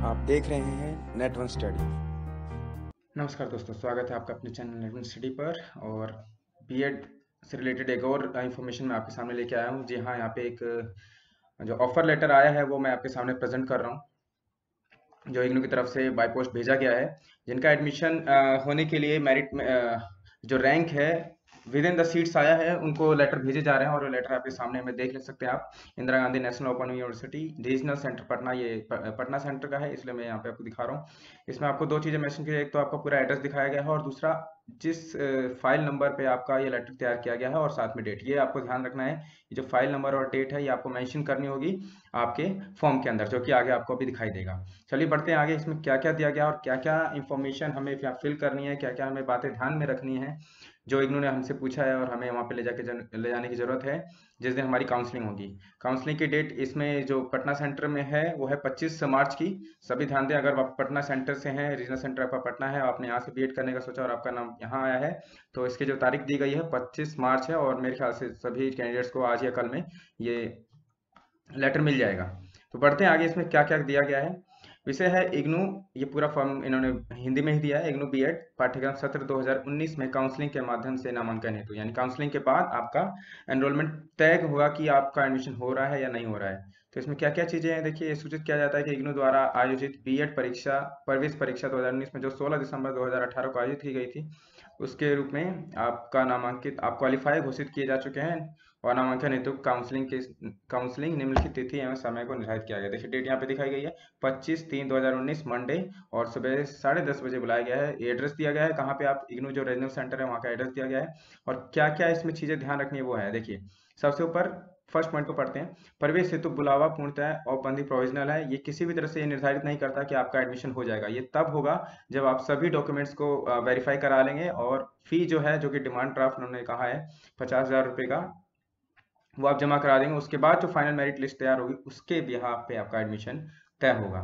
आप देख रहे हैं नेट वन स्टडी। नमस्कार दोस्तों, स्वागत है आपका अपने चैनल नेट वन स्टडी पर। और बीएड से रिलेटेड एक और इन्फॉर्मेशन मैं आपके सामने लेके आया हूँ। जी हाँ, यहाँ पे एक जो ऑफर लेटर आया है वो मैं आपके सामने प्रेजेंट कर रहा हूँ, जो इग्नू की तरफ से बाय पोस्ट भेजा गया है। जिनका एडमिशन होने के लिए मेरिट में जो रैंक है विद इन द सीट्स आया है, उनको लेटर भेजे जा रहे हैं। और वो लेटर आपके सामने में देख ले सकते हैं आप। Indira Gandhi national open university regional centre Patna, ये पटना सेंटर का है, इसलिए मैं यहाँ पे आपको दिखा रहा हूँ। इसमें आपको दो चीजें मेंशन की है, एक तो आपका पूरा एड्रेस दिखाया गया है और दूसरा जिस फाइल नंबर पे आपका ये लेटर तैयार किया गया है और साथ में डेट। ये आपको ध्यान रखना है, ये जो फाइल नंबर और डेट है ये आपको मेंशन करनी होगी आपके फॉर्म के अंदर, जो कि आगे आपको अभी दिखाई देगा। चलिए बढ़ते हैं आगे। इसमें क्या क्या दिया गया और क्या क्या इंफॉर्मेशन हमें फिल करनी है, क्या क्या हमें बातें ध्यान में रखनी है, जो इग्नू ने हमसे पूछा है और हमें वहाँ पे ले जाने की जरूरत है जिस दिन हमारी काउंसलिंग होगी। काउंसलिंग की डेट इसमें जो पटना सेंटर में है वो है 25 मार्च की। सभी ध्यान दें, अगर आप पटना सेंटर से हैं, रीजनल सेंटर आपका पटना है, आपने यहाँ से बीएड करने का सोचा और आपका नाम यहाँ आया है, तो इसकी जो तारीख दी गई है 25 मार्च है। और मेरे ख्याल से सभी कैंडिडेट्स को आज या कल में ये लेटर मिल जाएगा। तो बढ़ते हैं आगे, इसमें क्या क्या दिया गया है। विषय है इग्नू, ये पूरा फॉर्म इन्होंने हिंदी में ही दिया है। इग्नू बीएड पाठ्यक्रम सत्र 2019 में काउंसलिंग के माध्यम से नामांकन हेतु, यानी काउंसलिंग के बाद आपका एनरोलमेंट तय होगा कि आपका एडमिशन हो रहा है या नहीं हो रहा है। तो इसमें क्या क्या चीजें हैं, देखिए। सूचित किया जाता है कि इग्नू द्वारा आयोजित बीएड परीक्षा प्रवेश परीक्षा 2019 में जो 16 दिसंबर 2018 को आयोजित की गई थी, उसके रूप में आपका नामांकित, आप क्वालिफाई घोषित किए जा चुके हैं। और नामांकन हेतु काउंसलिंग निम्नलिखित तिथि एवं समय को निर्धारित किया गया। देखिए डेट यहाँ पे दिखाई गई है 25/3/2019 मंडे, और सुबह 10:30 बजे बुलाया गया है। एड्रेस दिया गया है कहाँ पे, आप इग्नू जो रीजनल सेंटर है वहाँ का एड्रेस दिया गया है। और क्या क्या इसमें चीजें ध्यान रखनी है वो है, देखिए। सबसे ऊपर फर्स्ट पॉइंट को पढ़ते हैं। प्रवेश हेतु बुलावा पूर्णतः औपबंधिक प्रोविजनल है। ये किसी भी तरह से ये निर्धारित नहीं करता कि आपका एडमिशन हो जाएगा। ये तब होगा जब आप सभी डॉक्यूमेंट्स को वेरीफाई करा लेंगे, और फी जो है, जो कि डिमांड ड्राफ्ट उन्होंने कहा है 50,000 रुपये का, वो आप जमा करा देंगे। उसके बाद जो फाइनल मेरिट लिस्ट तैयार होगी उसके बिहाफ पे आपका एडमिशन तय होगा।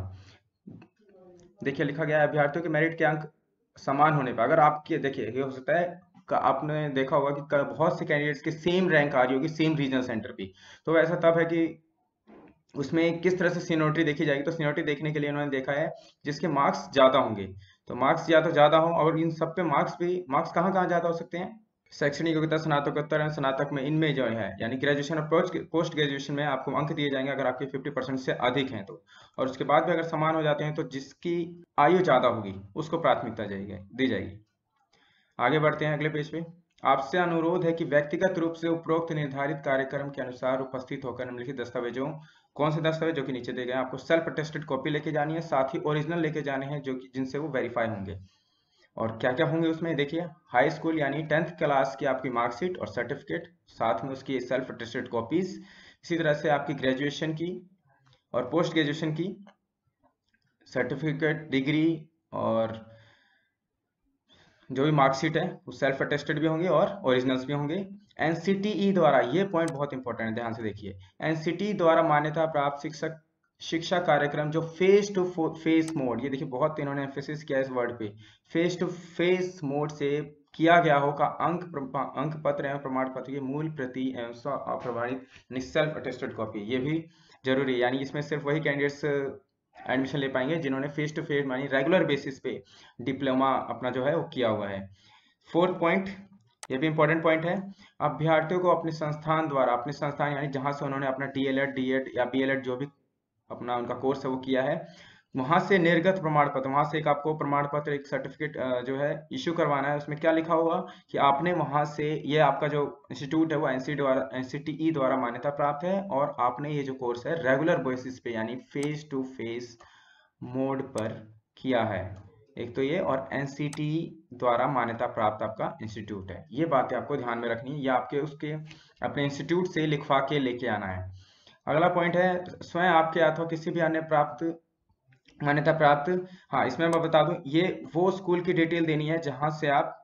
देखिए लिखा गया है अभ्यर्थियों के मेरिट के अंक समान होने पर, अगर आपके, देखिए ये हो सकता है आपने देखा होगा कि बहुत से कैंडिडेट्स की सेम रैंक आ रही होगी सेम रीजनल सेंटर पे। तो ऐसा तब है कि उसमें किस तरह से सीनियरिटी देखी जाएगी। तो सीनियरिटी देखने के लिए उन्होंने देखा है जिसके मार्क्स ज्यादा होंगे। तो मार्क्स या तो ज्यादा हो, और इन सब पे मार्क्स कहाँ कहाँ ज्यादा हो सकते हैं, शैक्षणिक योग्यता स्नातकोत्तर एवं स्नातक में, इनमें जो है, यानी ग्रेजुएशन और पोस्ट ग्रेजुएशन में आपको अंक दिए जाएंगे अगर आपके 50% से अधिक हैं तो। और उसके बाद भी अगर समान हो जाते हैं तो जिसकी आयु ज्यादा होगी उसको प्राथमिकता दी जाएगी। आगे बढ़ते हैं अगले पेज पे। आपसे अनुरोध है कि व्यक्तिगत रूप से उपरोक्त निर्धारित कार्यक्रम के अनुसार उपस्थित होकर निम्नलिखित दस्तावेजों, कौन से दस्तावेज, जो कि नीचे दिए गए हैं, आपको सेल्फ अटेस्टेड कॉपी लेके जानी है, साथ ही ओरिजिनल लेके जाने हैं, जो कि जिनसे वो वेरीफाई होंगे। और क्या क्या होंगे उसमें, देखिए। हाई स्कूल यानी 10th क्लास की आपकी मार्कशीट और सर्टिफिकेट, साथ में उसकी सेल्फ अटेस्टेड कॉपीज। इसी तरह से आपकी ग्रेजुएशन की और पोस्ट ग्रेजुएशन की सर्टिफिकेट, डिग्री, और जो भी मार्कशीट है वो सेल्फ अटेस्टेड भी होंगे और ओरिजिनल्स भी होंगे। एनसीटीई द्वारा, ये पॉइंट बहुत इंपॉर्टेंट है, ध्यान से देखिए। एनसीटीई द्वारा मान्यता प्राप्त शिक्षा कार्यक्रम जो फेस टू फेस मोड, ये देखिए बहुत इन्होंने एम्फेसिस किया इस वर्ड पे, फेस टू फेस मोड से किया गया हो का अंक पत्र एवं प्रमाण पत्र की मूल प्रति एवं अप्रमाणित सेल्फ अटेस्टेड कॉपी, ये भी जरूरी है। यानी इसमें सिर्फ वही कैंडिडेट्स एडमिशन ले पाएंगे जिन्होंने फेस टू फेस यानी रेगुलर बेसिस पे डिप्लोमा अपना जो है वो किया हुआ है। फोर्थ पॉइंट, ये भी इंपॉर्टेंट पॉइंट है। अभ्यर्थियों को अपने संस्थान द्वारा, अपने संस्थान यानी जहां से उन्होंने अपना डीएलएड, डीएड या बीएलएड जो भी अपना उनका कोर्स है वो किया है, वहां से निर्गत प्रमाण पत्र, वहां से एक आपको प्रमाण पत्र, एक सर्टिफिकेट जो है इश्यू करवाना है। उसमें क्या लिखा होगा कि आपने वहां से, ये आपका जो इंस्टीट्यूट है वो एनसीटीई द्वारा मान्यता प्राप्त है, और आपने ये जो कोर्स है रेगुलर बेसिस पे यानी फेस टू फेस मोड पर किया है। एक तो ये, और एनसीटीई द्वारा मान्यता प्राप्त आपका इंस्टीट्यूट है। ये बातें आपको ध्यान में रखनी है, ये आपके उसके अपने इंस्टीट्यूट से लिखवा के लेके आना है। अगला पॉइंट है स्वयं आपके अथवा किसी भी अन्य मान्यता प्राप्त, हाँ इसमें मैं बता दूं, ये वो स्कूल की डिटेल देनी है जहां से आप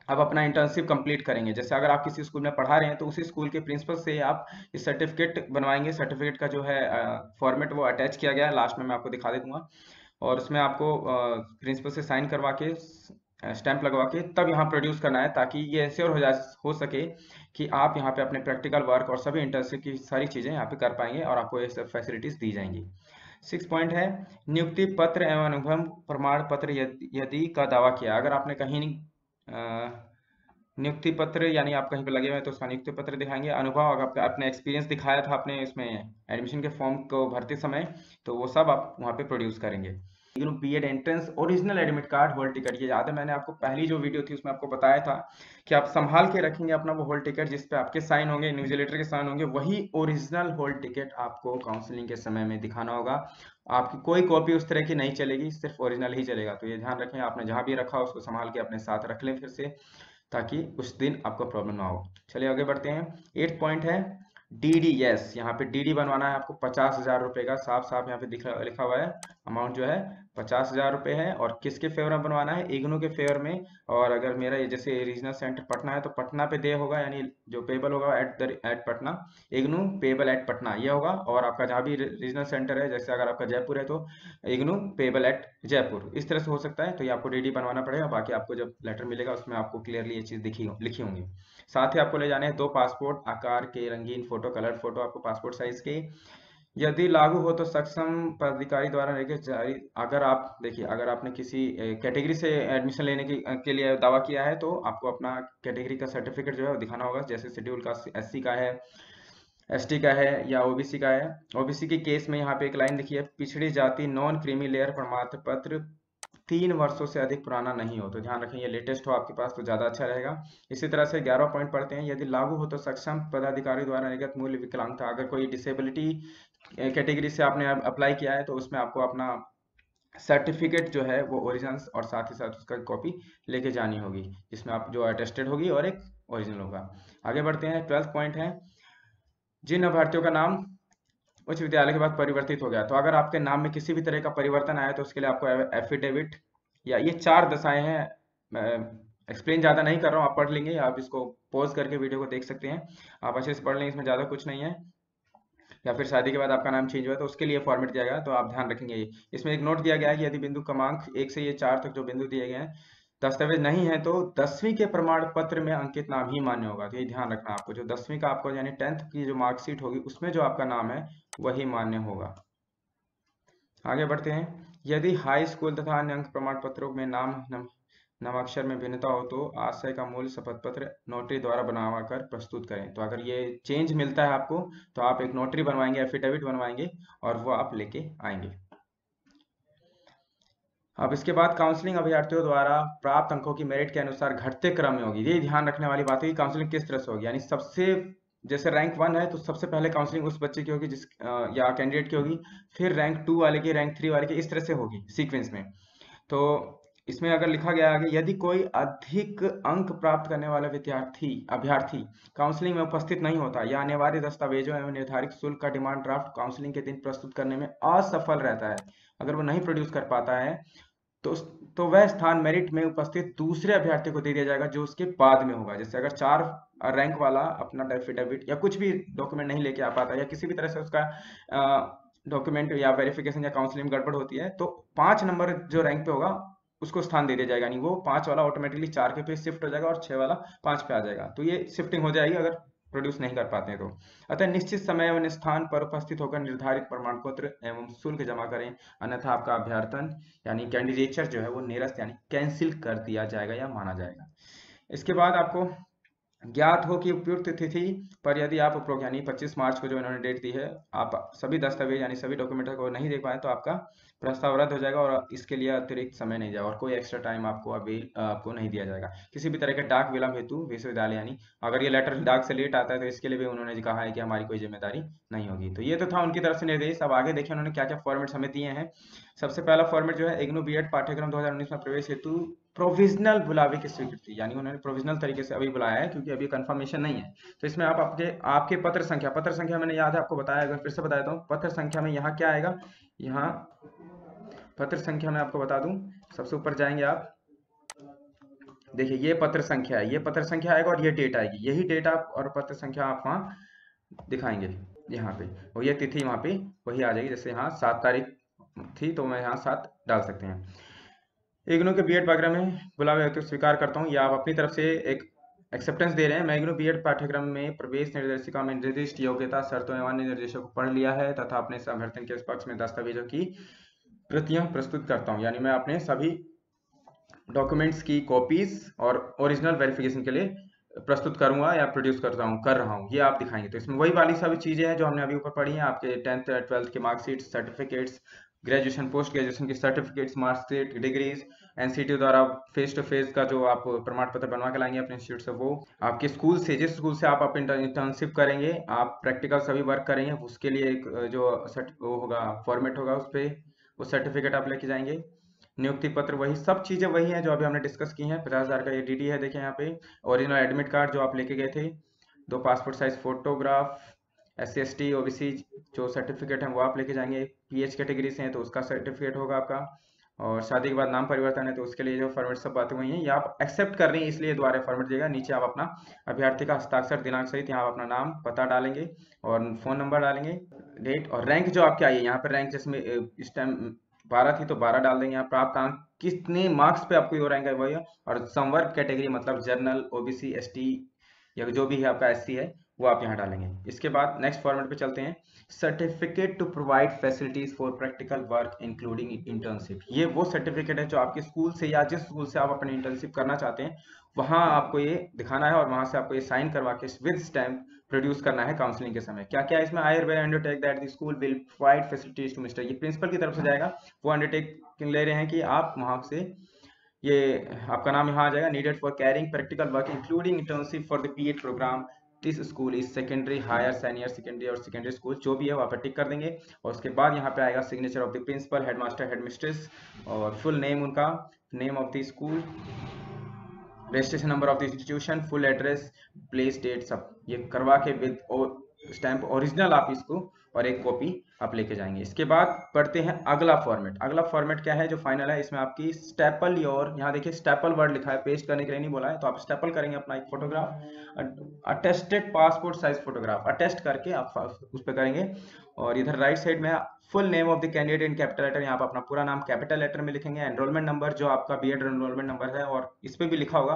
अब अपना इंटर्नशिप कंप्लीट करेंगे। जैसे अगर आप किसी स्कूल में पढ़ा रहे हैं तो उसी स्कूल के प्रिंसिपल से आप इस सर्टिफिकेट बनवाएंगे। सर्टिफिकेट का जो है फॉर्मेट वो अटैच किया गया है, लास्ट में मैं आपको दिखा दूंगा। और उसमें आपको प्रिंसिपल से साइन करवा के, स्टैंप लगवा के तब यहाँ प्रोड्यूस करना है, ताकि ये एश्योर हो सके कि आप यहाँ पे अपने प्रैक्टिकल वर्क और सभी इंटर्नशिप की सारी चीज़ें यहाँ पे कर पाएंगे और आपको ये सब फैसिलिटीज दी जाएंगी। 6 पॉइंट है, नियुक्ति पत्र एवं अनुभव प्रमाण पत्र यदि का दावा किया। अगर आपने कहीं नियुक्ति पत्र यानी आप कहीं पे लगे हुए हैं तो उसका नियुक्ति पत्र दिखाएंगे। अनुभव अगर आपने एक्सपीरियंस दिखाया था अपने इसमें एडमिशन के फॉर्म को भरते समय, तो वो सब आप वहाँ पे प्रोड्यूस करेंगे। BEd entrance original admit card hall ticket, ये याद है मैंने आपको पहली जो वीडियो थी उसमें आपको बताया था कि आप संभाल के रखेंगे अपना वो हॉल टिकट जिस पे आपके साइन होंगे, इन्विजिलेटर के साइन होंगे, वही ओरिजिनल हॉल टिकट आपको काउंसलिंग के समय में दिखाना होगा। आपकी कोई कॉपी उस तरह की नहीं चलेगी, सिर्फ ओरिजिनल ही चलेगा। तो ये ध्यान रखें, आपने जहां भी रखा उसको संभाल के अपने साथ रख लें फिर से, ताकि उस दिन आपको प्रॉब्लम ना हो। चलिए आगे बढ़ते हैं। 8 पॉइंट है डीडी, यस यहाँ पे डीडी बनवाना है आपको 50,000 रुपए का, साफ साफ यहाँ पे लिखा हुआ है अमाउंट जो है 50,000 रुपए है। और किसके फेवर में बनवाना है? इग्नू के फेवर में। और अगर मेरा ये जैसे रीजनल सेंटर पटना है तो पटना पे दे होगा, यानी जो पेबल होगा at Patna, IGNOU payable at Patna ये होगा। और आपका जहाँ भी रीजनल सेंटर है, जैसे अगर आपका जयपुर है तो इग्नू पेबल एट जयपुर, इस तरह से हो सकता है। तो ये आपको डीडी बनवाना पड़ेगा, बाकी आपको जब लेटर मिलेगा उसमें आपको क्लियरली ये चीज़ लिखी होंगी। साथ ही आपको ले जाने हैं 2 पासपोर्ट आकार के रंगीन फोटो, कलर फोटो आपको पासपोर्ट साइज के। यदि लागू हो तो सक्षम पदाधिकारी द्वारा लेके जारी, अगर आप देखिए अगर आपने किसी कैटेगरी से एडमिशन लेने के लिए दावा किया है तो आपको अपना कैटेगरी का सर्टिफिकेट जो है वो दिखाना होगा। जैसे शेड्यूल का एससी का है, एसटी का है या ओबीसी का है। ओबीसी के केस में यहाँ पे एक लाइन लिखी है, पिछड़ी जाति नॉन क्रीमी लेयर प्रमाण पत्र 3 वर्षों से अधिक पुराना नहीं हो। तो ध्यान रखें ये लेटेस्ट हो आपके पास तो ज़्यादा अच्छा रहेगा। इसी तरह से 11 पॉइंट पढ़ते हैं, यदि लागू हो तो सक्षम पदाधिकारी द्वारा निर्गत मूल्य विकलांगता, अगर कोई डिसेबिलिटी कैटेगरी से आपने अप्लाई किया है तो उसमें आपको अपना सर्टिफिकेट जो है वो ओरिजिनल और साथ ही साथ उसका कॉपी लेके जानी होगी, जिसमें आप जो अटेस्टेड होगी और एक ओरिजिनल होगा। आगे बढ़ते हैं। 12 पॉइंट है, जिन अभ्यर्थियों का नाम उच्च विद्यालय के बाद परिवर्तित हो गया, तो अगर आपके नाम में किसी भी तरह का परिवर्तन आया तो उसके लिए आपको एफिडेविट, या ये 4 दशाएं हैं, मैं एक्सप्लेन ज़्यादा नहीं कर रहा हूँ, आप पढ़ लेंगे, आप इसको पॉज करके वीडियो को देख सकते हैं, आप अच्छे से पढ़ लेंगे, इसमें ज़्यादा कुछ नहीं है। या फिर शादी के बाद आपका नाम चेंज हुआ तो उसके लिए फॉर्मेट दिया गया, तो आप ध्यान रखेंगे। ये इसमें एक नोट दिया गया है कि यदि बिंदु क्रमांक 1 से ये 4 तक जो बिंदु दिए गए हैं दस्तावेज नहीं है तो 10वीं के प्रमाण पत्र में अंकित नाम ही मान्य होगा। तो ये ध्यान रखना आपको, जो 10वीं का आपको यानी 10th की जो मार्कशीट होगी उसमें जो आपका नाम है वही मान्य होगा। आगे बढ़ते हैं। यदि हाई स्कूल तथा अन्य अंक प्रमाण पत्रों में नामाक्षर में भिन्नता हो तो आशय का मूल शपथ पत्र नोटरी द्वारा बनवा कर प्रस्तुत करें। तो अगर ये चेंज मिलता है आपको तो आप एक नोटरी बनवाएंगे, एफिडेविट बनवाएंगे और वो आप लेके आएंगे। अब इसके बाद काउंसलिंग अभ्यर्थियों द्वारा प्राप्त अंकों की मेरिट के अनुसार घटते क्रम में होगी। ये ध्यान रखने वाली बात है कि काउंसलिंग किस तरह से होगी, यानी सबसे जैसे रैंक 1 है तो सबसे पहले काउंसलिंग उस बच्चे की होगी जिस या कैंडिडेट की होगी, फिर रैंक 2 वाले की, रैंक 3 वाले की, इस तरह से होगी सीक्वेंस में। तो इसमें अगर लिखा गया है कि यदि कोई अधिक अंक प्राप्त करने वाला अभ्यर्थी काउंसलिंग में उपस्थित नहीं होता या अनिवार्य दस्तावेजों एवं निर्धारित शुल्क का डिमांड ड्राफ्ट काउंसलिंग के दिन प्रस्तुत करने में असफल रहता है, अगर वो नहीं प्रोड्यूस कर पाता है तो तो वह स्थान मेरिट में उपस्थित दूसरे अभ्यर्थी को दे दिया जाएगा जो उसके बाद में होगा। जैसे अगर 4 रैंक वाला अपना एफिडेविट या कुछ भी डॉक्यूमेंट नहीं लेके आ पाता या किसी भी तरह से उसका डॉक्यूमेंट या वेरिफिकेशन या काउंसलिंग गड़बड़ होती है तो 5 नंबर जो रैंक पे होगा उसको स्थान दे दिया जाएगा, यानी वो 5 वाला ऑटोमेटिकली 4 के पे शिफ्ट हो जाएगा और 6 वाला 5 पे आ जाएगा। तो ये शिफ्टिंग हो जाएगी अगर प्रोड्यूस नहीं कर पाते हैं तो। अतः निश्चित समय एवं स्थान पर उपस्थित होकर निर्धारित प्रमाण पत्र एवं शुल्क जमा करें, अन्यथा आपका अभ्यर्थन यानी कैंडिडेचर जो है वो निरस्त यानी कैंसिल कर दिया जाएगा या माना जाएगा। इसके बाद आपको ज्ञात हो कि उपयुक्त तिथि पर यदि आप उपरोक्त यानी 25 मार्च को जो इन्होंने डेट दी है, आप सभी दस्तावेज यानी सभी डॉक्यूमेंट को नहीं दे पाए तो आपका प्रस्ताव रद्द हो जाएगा और इसके लिए अतिरिक्त समय नहीं जाएगा और कोई एक्स्ट्रा टाइम आपको नहीं दिया जाएगा। किसी भी तरह के डाक विलंब हेतु विश्वविद्यालय यानी अगर ये लेटर डाक से लेट आता है तो इसके लिए भी उन्होंने कहा है कि हमारी कोई जिम्मेदारी नहीं होगी। तो ये तो था उनकी तरफ से निर्देश। अब आगे देखिए उन्होंने क्या क्या फॉर्मेट हमें दिए हैं। सबसे पहला फॉर्मेट जो है इग्नू बीएड पाठ्यक्रम 2019 में प्रवेश हेतु प्रोविजनल बुलावे की स्वीकृति, यानी उन्होंने प्रोविजनल तरीके से अभी बुलाया है क्योंकि अभी कंफर्मेशन नहीं है। तो इसमें आप आपके पत्र संख्या मैंने याद है आपको बताया, अगर फिर से बता देता हूँ। पत्र संख्या में यहाँ क्या आएगा, यहाँ पत्र संख्या में आपको बता दूं, सबसे ऊपर जाएंगे आप, देखिए ये पत्र संख्या है, ये पत्र संख्या आएगा और ये डेट आएगी, यही डेट आप और पत्र संख्या आप वहाँ दिखाएंगे यहाँ पे, और ये तिथि वहाँ पे वही आ जाएगी। जैसे यहाँ 7 तारीख थी तो मैं यहाँ 7 डाल सकते हैं। इग्नू के बीएड प्रोग्राम में बुलावे हेतु स्वीकार करता हूँ, या आप अपनी तरफ से एक एक्सेप्टेंस दे रहे हैं। मैं इग्नू बीएड पाठ्यक्रम में प्रवेश निर्देशिका में निर्दिष्ट योग्यता शर्तों एवं अन्य निर्देशों को पढ़ लिया है तथा अपने अभ्यर्थन के पक्ष में दस्तावेजों की प्रतियां प्रस्तुत करता हूं। यानी मैं अपने सभी डॉक्यूमेंट्स की कॉपीज और ओरिजिनल वेरिफिकेशन के लिए प्रस्तुत करूंगा या प्रोड्यूस कर रहा हूं, ये आप दिखाएंगे। तो इसमें वही वाली सभी चीजें हैं जो हमने अभी ऊपर पढ़ी हैं। आपके 10th 12th के marksheet, certificates, graduation post graduation की सर्टिफिकेट्स, मार्कशीट, डिग्रीज, एनसीटी द्वारा फेस टू फेस का जो आप प्रमाण पत्र बनवा के लाएंगे अपने इंस्टीट्यूट से, वो आपके स्कूल से, जिस स्कूल से आप इंटर्नशिप करेंगे, आप प्रैक्टिकल सभी वर्क करेंगे, उसके लिए एक जो वो होगा फॉर्मेट होगा, उस पर वो सर्टिफिकेट आप लेके जाएंगे। नियुक्ति पत्र, वही सब चीजें वही हैं जो अभी हमने डिस्कस की हैं। 50,000 का ये डीडी है, देखिए यहाँ पे। ओरिजिनल एडमिट कार्ड जो आप लेके गए थे, 2 passport size photograph, SC/ST OBC जो सर्टिफिकेट है वो आप लेके जाएंगे। PH कैटेगरी से हैं तो उसका सर्टिफिकेट होगा आपका। और शादी के बाद नाम परिवर्तन है तो उसके लिए जो फॉर्मेट सब बातें वही हैं, ये आप एक्सेप्ट कर रही हैं इसलिए दोबारा फॉर्मेट देगा। नीचे आप अपना अभ्यर्थी का हस्ताक्षर, दिनांक सहित यहाँ अपना नाम, पता डालेंगे और फोन नंबर डालेंगे, डेट और रैंक जो आपकी आई है। यहाँ पर रैंक जिसमें इस टाइम 12 थी तो 12 डाल देंगे। आप प्राप्त अंक कितने मार्क्स पे आपको ये रैंक है वही, और संवर्ग कैटेगरी मतलब जनरल, OBC, ST या जो भी है आपका SC है वो आप यहाँ डालेंगे। इसके बाद नेक्स्ट फॉर्मेट पे चलते हैं। Certificate to provide facilities for practical work including internship, ये वो सर्टिफिकेट है जो आपके स्कूल से या जिस स्कूल से आप अपनी इंटर्नशिप करना चाहते हैं वहां आपको ये दिखाना है और वहां से आपको ये साइन करवा के विद स्टैम्प प्रोड्यूस करना है काउंसलिंग के समय। क्या क्या इसमें, I undertake that the school will provide facilities to mister, ये प्रिंसिपल की तरफ से जाएगा, वो अंडरटेकिंग ले रहे हैं कि आप वहां से, ये आपका नाम यहाँ आ जाएगा, needed for carrying practical work including internship for the BEd program this school is secondary, higher, senior secondary और सेकेंडरी स्कूल, जो भी है वहाँ पर टिक कर देंगे। और उसके बाद यहाँ पे आएगा signature of the principal, headmaster, headmistress और फुल नेम उनका, name of the school, registration number of the institution, full address, place, date, सब ये करवा के विद स्टैम्प ओरिजिनल आप इसको और एक कॉपी आप लेके जाएंगे। इसके बाद पढ़ते हैं अगला फॉर्मेट। अगला फॉर्मेट क्या है जो फाइनल है, इसमें आपकी स्टेपल योर, यहाँ देखिए स्टेपल वर्ड लिखा है, पेस्ट करने के लिए नहीं बोला है, तो आप स्टेपल करेंगे अपना एक photograph, attested passport size photograph, attest करके आप उस पर करेंगे। और इधर राइट साइड में full name of the candidate in capital letter, यहाँ पर अपना पूरा नाम कैपिटल लेटर में लिखेंगे। एनरोलमेंट नंबर जो आपका बीएड एनरोलमेंट नंबर है, और इस पर भी लिखा होगा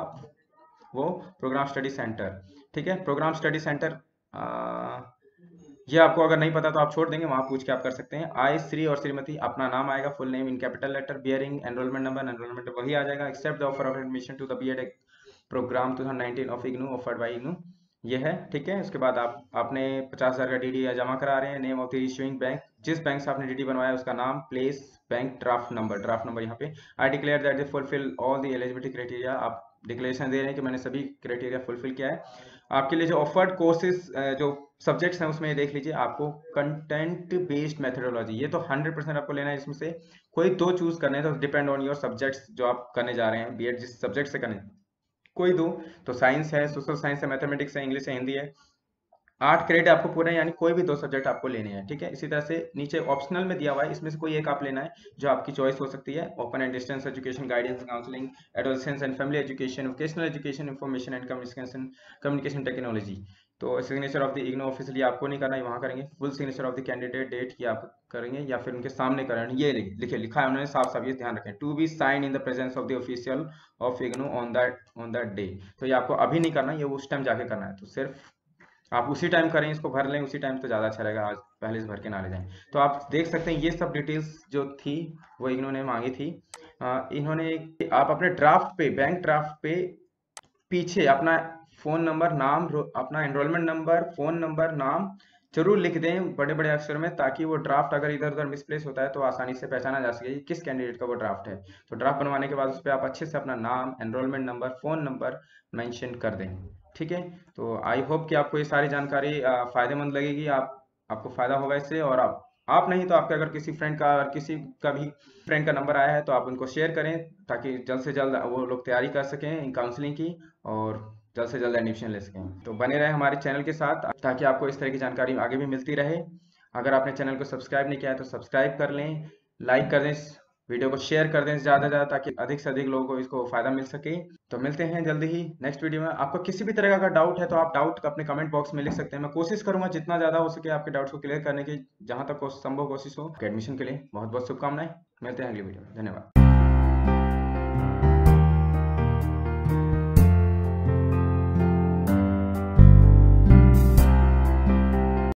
वो प्रोग्राम स्टडी सेंटर, ठीक है। प्रोग्राम स्टडी सेंटर ये आपको अगर नहीं पता तो आप छोड़ देंगे, वहां पूछ के आप कर सकते हैं। आई, श्री और श्रीमती, अपना नाम आएगा, full name in capital letter, bearing enrolment number वही आ जाएगा। Accept the offer of admission to the BEd program 2019 of IGNOU offered by IGNOU, ये है, ठीक है। उसके बाद आपने 50,000 का डीडी जमा करा रहे हैं। Name of the issuing bank, जिस बैंक से आपने डीडी बनवाया उसका नाम, प्लेस, बैंक, ड्राफ्ट नंबर यहाँ पे। I declare that they fulfil all the eligibility criteria, आप डिक्लेरेशन दे रहे हैं कि मैंने सभी क्राइटेरिया फुलफिल किया है। आपके लिए जो ऑफर्ड कोर्सेज जो सब्जेक्ट्स हैं उसमें देख लीजिए, आपको कंटेंट बेस्ड मेथोडोलॉजी, ये तो 100% आपको लेना है। इसमें से कोई 2 चूज करने हैं तो डिपेंड ऑन योर सब्जेक्ट्स जो आप करने जा रहे हैं, बीएड जिस सब्जेक्ट से करने, कोई 2 तो साइंस है, सोशल साइंस है, मैथमेटिक्स है, इंग्लिश है, हिंदी है। 8 क्रेडिट आपको पूरे, यानी कोई भी 2 सब्जेक्ट आपको लेने हैं, ठीक है। इसी तरह से नीचे ऑप्शनल में दिया हुआ है, इसमें से कोई एक आप लेना है जो आपकी चॉइस हो सकती है। Open and distance education, guidance counselling, adolescence and family education, vocational education, information and communication technology. तो signature of the IGNOU officially आपको नहीं करना है, वहां करेंगे। Full signature of the candidate, date की आप करेंगे या फिर उनके सामने करेंगे, ये लिखा है उन्होंने साफ साफ, ये ध्यान रखें। To be sign in the presence of the official of IGNOU on that day, तो ये आपको अभी नहीं करना, ये उस टाइम जाके करना है। तो सिर्फ आप उसी टाइम करें, इसको भर लें उसी टाइम तो ज़्यादा अच्छा रहेगा, आज पहले से भर के ना ले जाएं। तो आप देख सकते हैं ये सब डिटेल्स जो थी वो इन्होंने मांगी थी। इन्होंने आप अपने ड्राफ्ट पे, बैंक ड्राफ्ट पे पीछे अपना फ़ोन नंबर, नाम, अपना एनरोलमेंट नंबर, फ़ोन नंबर, नाम जरूर लिख दें बड़े बड़े अक्षर में, ताकि वो ड्राफ्ट अगर इधर उधर मिसप्लेस होता है तो आसानी से पहचाना जा सके किस कैंडिडेट का वो ड्राफ्ट है। तो ड्राफ्ट बनवाने के बाद उस पर आप अच्छे से अपना नाम, enrolment number, phone number mention कर दें, ठीक है। तो आई होप कि आपको ये सारी जानकारी फ़ायदेमंद लगेगी, आपको फ़ायदा होगा इससे। और आप नहीं तो आपके अगर किसी फ्रेंड का, किसी का भी फ्रेंड का नंबर आया है तो आप उनको शेयर करें, ताकि जल्द से जल्द वो लोग तैयारी कर सकें काउंसलिंग की और जल्द से जल्द एडमिशन ले सकें। तो बने रहे हमारे चैनल के साथ ताकि आपको इस तरह की जानकारी आगे भी मिलती रहे। अगर आपने चैनल को सब्सक्राइब नहीं किया है तो सब्सक्राइब कर लें, लाइक कर दें, वीडियो को शेयर कर दें ज़्यादा से ज़्यादा, ताकि अधिक से अधिक लोगों को इसको फ़ायदा मिल सके। तो मिलते हैं जल्दी ही नेक्स्ट वीडियो में। आपको किसी भी तरह का अगर डाउट है तो आप डाउट अपने कमेंट बॉक्स में लिख सकते हैं, मैं कोशिश करूंगा जितना ज़्यादा हो सके आपके डाउट्स को क्लियर करने की, जहां तक संभव कोशिश हो। एडमिशन के लिए बहुत बहुत शुभकामनाएं, मिलते हैं अगली वीडियो में, धन्यवाद।